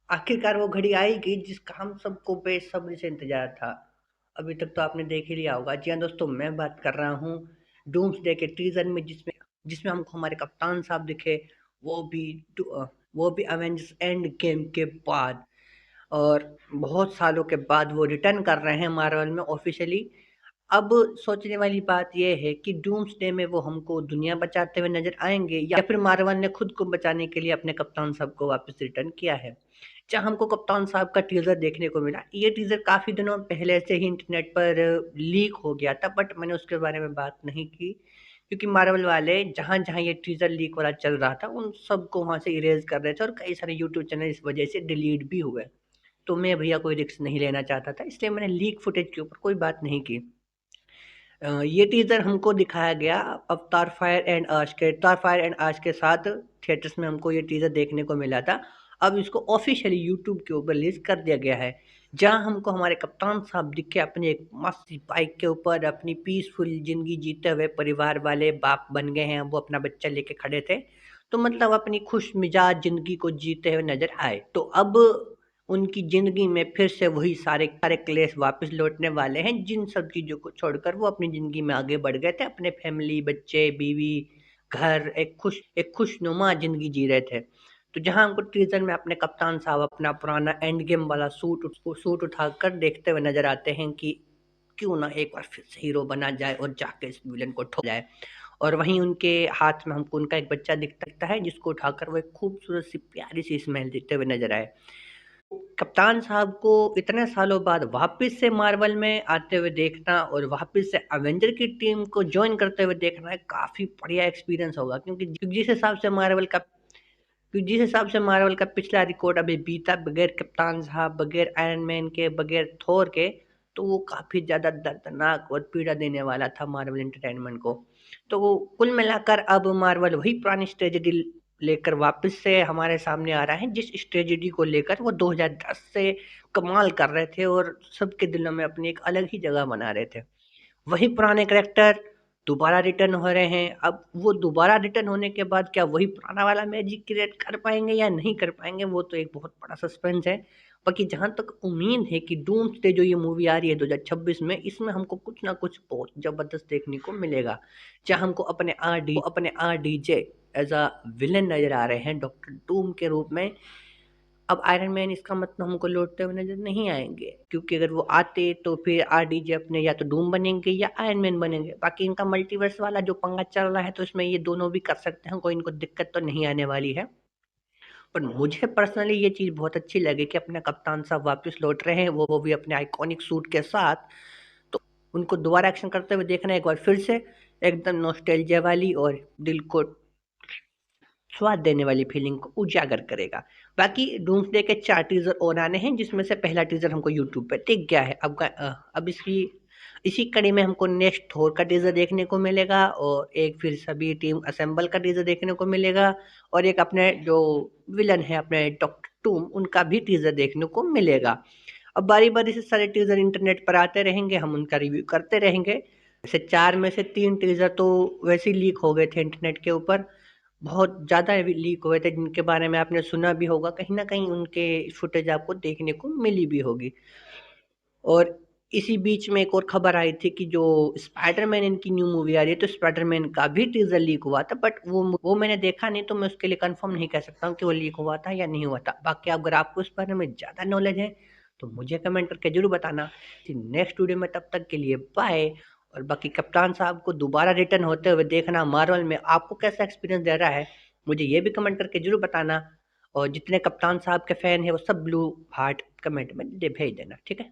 आखिरकार वो घड़ी आएगी जिसका हम सबको बेसब्री से इंतजार था। अभी तक तो आपने देख ही लिया होगा। जी हाँ दोस्तों, मैं बात कर रहा हूँ डूम्सडे के टीजर में, जिसमें जिसमें हमको हमारे कप्तान साहब दिखे। वो भी वो भी अवेंजर्स एंड गेम के बाद, और बहुत सालों के बाद वो रिटर्न कर रहे हैं मार्वल में ऑफिशियली। अब सोचने वाली बात यह है कि डूम्सडे में वो हमको दुनिया बचाते हुए नजर आएंगे, या फिर मार्वल ने खुद को बचाने के लिए अपने कप्तान साहब को वापस रिटर्न किया है। जहाँ हमको कप्तान साहब का टीजर देखने को मिला, ये टीजर काफी दिनों पहले से ही इंटरनेट पर लीक हो गया था, बट मैंने उसके बारे में बात नहीं की, क्योंकि मार्वल वाले जहाँ जहाँ ये टीजर लीक वाला चल रहा था उन सबको वहां से इरेज कर रहे थे, और कई सारे यूट्यूब चैनल इस वजह से डिलीट भी हुए। तो मैं भैया कोई रिस्क नहीं लेना चाहता था, इसलिए मैंने लीक फुटेज के ऊपर कोई बात नहीं की। ये टीजर हमको दिखाया गया अवतार फायर एंड आश के साथ थिएटर्स में हमको ये टीजर देखने को मिला था। अब इसको ऑफिशियली यूट्यूब के ऊपर रिलीज कर दिया गया है, जहां हमको हमारे कप्तान साहब दिखे अपने एक मस्त बाइक के ऊपर अपनी पीसफुल जिंदगी जीते हुए, परिवार वाले बाप बन गए हैं, वो अपना बच्चा लेके खड़े थे। तो मतलब अपनी खुश मिजाज जिंदगी को जीते हुए नजर आए। तो अब उनकी जिंदगी में फिर से वही सारे सारे क्लेश वापस लौटने वाले हैं, जिन सब चीजों को छोड़कर वो अपनी जिंदगी में आगे बढ़ गए थे, अपने फैमिली, बच्चे, बीवी, घर, एक खुशनुमा जिंदगी जी रहे थे। तो जहां हमको टीजर में अपने कप्तान साहब अपना पुराना एंड गेम वाला सूट उठाकर देखते हुए नजर आते हैं कि क्यों ना एक बार फिर से हीरो बना जाए और जाके इस विलन को ठोक जाए। और वहीं उनके हाथ में हमको उनका एक बच्चा दिखता है, जिसको उठाकर वो एक खूबसूरत सी प्यारी सी स्मेल देते हुए नजर आए। कप्तान साहब को इतने सालों बाद वापस से मार्वल में आते हुए देखना और वापस से अवेंजर की टीम को ज्वाइन करते हुए देखना है काफी बढ़िया एक्सपीरियंस होगा, क्योंकि जिस हिसाब से मार्वल का पिछला रिकॉर्ड अभी बीता, बगैर कप्तान साहब, बगैर आयरन मैन के, बगैर थोर के, तो वो काफी ज्यादा दर्दनाक और पीड़ा देने वाला था मार्वल एंटरटेनमेंट को। तो वो कुल मिलाकर अब मार्वल वही पुरानी स्ट्रेटजी लेकर वापस से हमारे सामने आ रहा है, जिस स्ट्रेटजी को लेकर वो 2010 से कमाल कर रहे थे और सबके दिलों में अपनी एक अलग ही जगह बना रहे थे। वही पुराने कैरेक्टर दोबारा रिटर्न हो रहे हैं। अब वो दोबारा रिटर्न होने के बाद क्या वही पुराना वाला मैजिक क्रिएट कर पाएंगे या नहीं कर पाएंगे, वो तो एक बहुत बड़ा सस्पेंस है। बाकी जहां तक उम्मीद है कि डूम्सडे जो ये मूवी आ रही है 2026 में, इसमें हमको कुछ ना कुछ बहुत जबरदस्त देखने को मिलेगा। जहां हमको अपने R D J as a villain नजर आ रहे हैं, डॉक्टर डूम के रूप में। अब आयरन मैन इसका मतलब हमको लौटते हुए नजर नहीं आएंगे, क्योंकि अगर वो आते तो फिर आरडीजे अपने या तो डूम बनेंगे या आयरन मैन बनेंगे। बाकी इनका मल्टीवर्स वाला जो पंगा चल रहा है, तो इसमें ये दोनों भी कर सकते हैं, कोई इनको दिक्कत तो नहीं आने वाली है। पर मुझे पर्सनली ये चीज़ बहुत अच्छी लगी कि अपने कप्तान साहब वापस लौट रहे हैं, वो भी अपने आइकॉनिक सूट के साथ। तो उनको दोबारा एक्शन करते हुए देखना एक बार फिर से एकदम नॉस्टैल्जिया वाली और दिल को स्वाद देने वाली फीलिंग को उजागर करेगा। बाकी डूम्सडे के 4 टीजर और आने हैं, जिसमें से पहला टीजर हमको यूट्यूब पे दिख गया है। अब इसकी इसी कड़ी में हमको नेक्स्ट थोर का टीजर देखने को मिलेगा, और एक फिर सभी टीम असेंबल का टीजर देखने को मिलेगा, और एक अपने जो विलन है अपने डॉक्टर टूम, उनका भी टीजर देखने को मिलेगा। अब बारी बारी से सारे टीजर इंटरनेट पर आते रहेंगे, हम उनका रिव्यू करते रहेंगे। वैसे 4 में से 3 टीजर तो वैसे ही लीक हो गए थे इंटरनेट के ऊपर, बहुत ज़्यादा लीक हुए थे, जिनके बारे में आपने सुना भी होगा, कहीं ना कहीं उनके फुटेज आपको देखने को मिली भी होगी। और इसी बीच में एक और खबर आई थी कि जो स्पाइडरमैन इनकी न्यू मूवी आ रही है, तो स्पाइडरमैन का भी टीजर लीक हुआ था, बट वो मैंने देखा नहीं, तो मैं उसके लिए कंफर्म नहीं कह सकता हूँ कि वो लीक हुआ था या नहीं हुआ था। बाकी अगर आपको इस बारे में ज़्यादा नॉलेज है तो मुझे कमेंट करके जरूर बताना। नेक्स्ट वीडियो में, तब तक के लिए बाय। और बाकी कप्तान साहब को दोबारा रिटर्न होते हुए देखना मार्वल में आपको कैसा एक्सपीरियंस दे रहा है, मुझे ये भी कमेंट करके जरूर बताना। और जितने कप्तान साहब के फैन है वो सब ब्लू हार्ट कमेंट में भेज देना, ठीक है।